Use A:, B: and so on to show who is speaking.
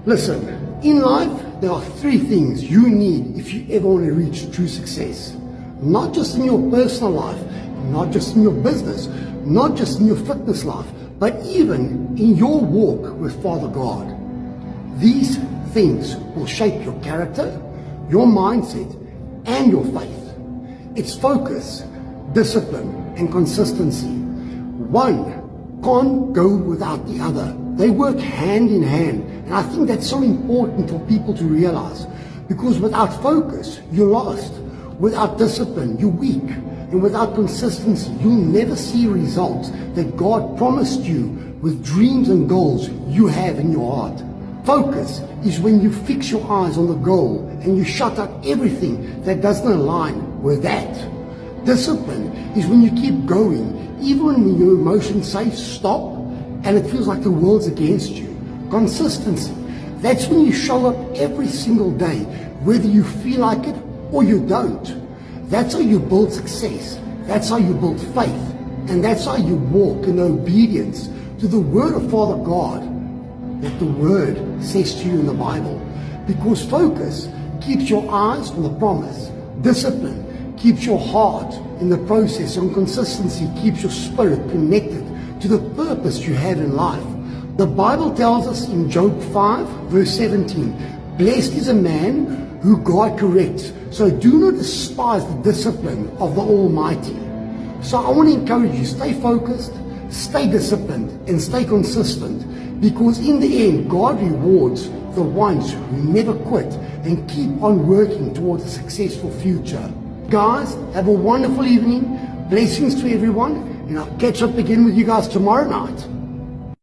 A: Listen, in life, there are three things you need if you ever want to reach true success. Not just in your personal life, not just in your business, not just in your fitness life, but even in your walk with Father God. These things will shape your character, your mindset, and your faith. It's focus, discipline, and consistency. One can't go without the other. They work hand in hand. And I think that's so important for people to realize. Because without focus, you're lost. Without discipline, you're weak. And without consistency, you'll never see results that God promised you with dreams and goals you have in your heart. Focus is when you fix your eyes on the goal and you shut out everything that doesn't align with that. Discipline is when you keep going, even when your emotions say stop and it feels like the world's against you. Consistency, that's when you show up every single day, whether you feel like it or you don't. That's how you build success. That's how you build faith. And that's how you walk in obedience to the word of Father God that the word says to you in the Bible. Because focus keeps your eyes on the promise. Discipline keeps your heart in the process, and consistency keeps your spirit connected to the purpose you have in life. The Bible tells us in Job 5 verse 17, blessed is a man who God corrects, so do not despise the discipline of the Almighty. So I want to encourage you, stay focused, stay disciplined, and stay consistent, because in the end, God rewards the ones who never quit and keep on working towards a successful future. Guys, have a wonderful evening. Blessings to everyone, and I'll catch up again with you guys tomorrow night.